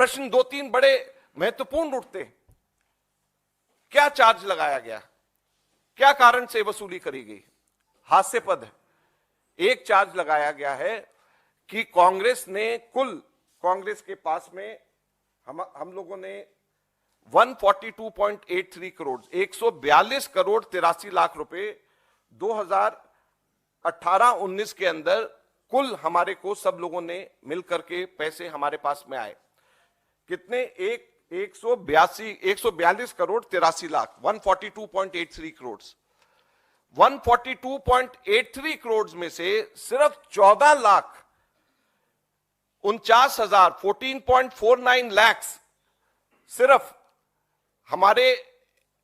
प्रश्न दो तीन बड़े महत्वपूर्ण उठते हैं। क्या चार्ज लगाया गया, क्या कारण से वसूली करी गई? हास्यपद है। एक चार्ज लगाया गया है कि कांग्रेस के पास में हम लोगों ने 142.83 करोड़ 142 करोड़ 83 लाख रुपए 2018-19 के अंदर कुल हमारे को सब लोगों ने मिलकर के पैसे हमारे पास में आए। कितने? 142 करोड़ 83 लाख 142.83 करोड़ 142.83 करोड़ में से सिर्फ 14 लाख 49,000 14.49 लाख सिर्फ हमारे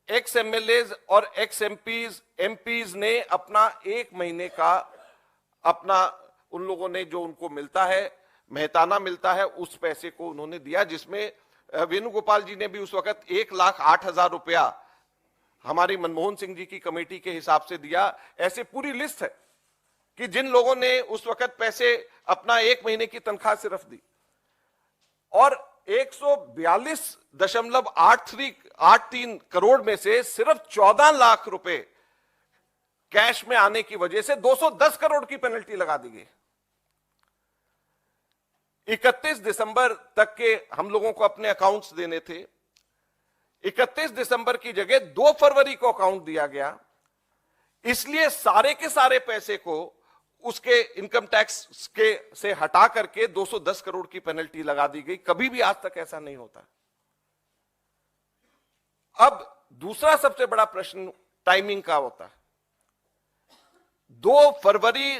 एक्स एमएलएज और एक्स एमपीज ने अपना एक महीने का अपना उन लोगों ने जो उनको मिलता है मेहताना मिलता है उस पैसे को उन्होंने दिया, जिसमें वेणुगोपाल जी ने भी उस वक्त 1,08,000 रुपया हमारी मनमोहन सिंह जी की कमेटी के हिसाब से दिया। ऐसे पूरी लिस्ट है कि जिन लोगों ने उस वक्त पैसे अपना एक महीने की तनख्वाह सिर्फ दी। और 142.83 करोड़ में से सिर्फ 14 लाख रुपए कैश में आने की वजह से 210 करोड़ की पेनल्टी लगा दी गई। 31 दिसंबर तक के हम लोगों को अपने अकाउंट्स देने थे। 31 दिसंबर की जगह 2 फरवरी को अकाउंट दिया गया, इसलिए सारे के सारे पैसे को उसके इनकम टैक्स के से हटा करके 210 करोड़ की पेनल्टी लगा दी गई। कभी भी आज तक ऐसा नहीं होता। अब दूसरा सबसे बड़ा प्रश्न टाइमिंग का होता है। 2 फरवरी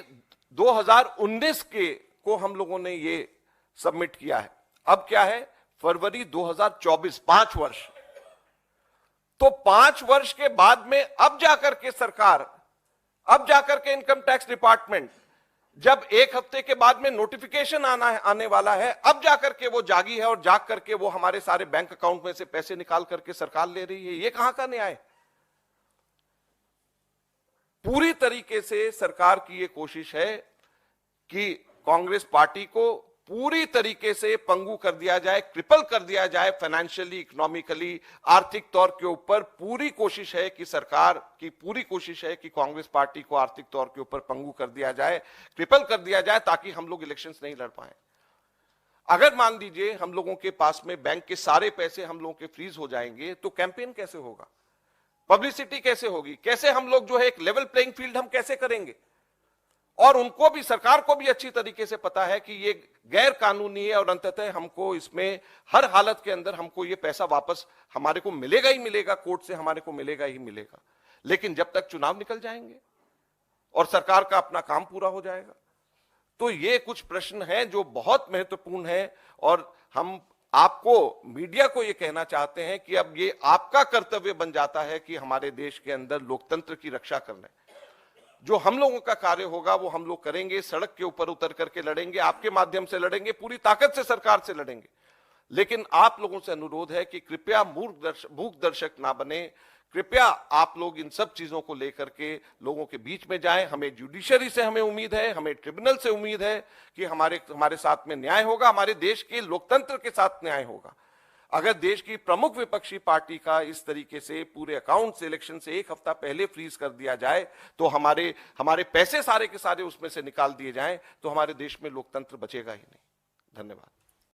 2019 को हम लोगों ने ये सबमिट किया है। अब क्या है? फरवरी 2024, 5 वर्ष। तो 5 वर्ष के बाद में अब जाकर के सरकार, अब जाकर के इनकम टैक्स डिपार्टमेंट, जब एक हफ्ते के बाद में नोटिफिकेशन आने वाला है, अब जाकर के वो जागी है और जाग करके वो हमारे सारे बैंक अकाउंट में से पैसे निकाल करके सरकार ले रही है। ये कहां का न्याय? पूरी तरीके से सरकार की ये कोशिश है कि कांग्रेस पार्टी को पूरी तरीके से पंगु कर दिया जाए, क्रिपल कर दिया जाए, फाइनेंशियली, इकोनॉमिकली, आर्थिक तौर के ऊपर। पूरी कोशिश है कि सरकार की पूरी कोशिश है कि कांग्रेस पार्टी को आर्थिक तौर के ऊपर पंगु कर दिया जाए, क्रिपल कर दिया जाए, ताकि हम लोग इलेक्शंस नहीं लड़ पाए। अगर मान लीजिए हम लोगों के पास में बैंक के सारे पैसे हम लोगों के फ्रीज हो जाएंगे, तो कैंपेन कैसे होगा, पब्लिसिटी कैसे होगी, कैसे हम लोग जो है एक लेवल प्लेइंग फील्ड हम कैसे करेंगे? और उनको भी, सरकार को भी अच्छी तरीके से पता है कि ये गैर कानूनी है और अंततः हमको इसमें हर हालत के अंदर हमको ये पैसा वापस हमारे को मिलेगा ही मिलेगा, कोर्ट से हमारे को मिलेगा ही मिलेगा। लेकिन जब तक चुनाव निकल जाएंगे और सरकार का अपना काम पूरा हो जाएगा, तो ये कुछ प्रश्न हैं जो बहुत महत्वपूर्ण है। और हम आपको, मीडिया को ये कहना चाहते हैं कि अब ये आपका कर्तव्य बन जाता है कि हमारे देश के अंदर लोकतंत्र की रक्षा करना है। जो हम लोगों का कार्य होगा वो हम लोग करेंगे, सड़क के ऊपर उतर करके लड़ेंगे, आपके माध्यम से लड़ेंगे, पूरी ताकत से सरकार से लड़ेंगे। लेकिन आप लोगों से अनुरोध है कि कृपया मूक दर्शक ना बने। कृपया आप लोग इन सब चीजों को लेकर के लोगों के बीच में जाएं। हमें जुडिशरी से हमें उम्मीद है, हमें ट्रिब्यूनल से उम्मीद है कि हमारे साथ में न्याय होगा, हमारे देश के लोकतंत्र के साथ न्याय होगा। अगर देश की प्रमुख विपक्षी पार्टी का इस तरीके से पूरे अकाउंट से इलेक्शन से एक हफ्ता पहले फ्रीज कर दिया जाए, तो हमारे पैसे सारे के सारे उसमें से निकाल दिए जाएं, तो हमारे देश में लोकतंत्र बचेगा ही नहीं। धन्यवाद।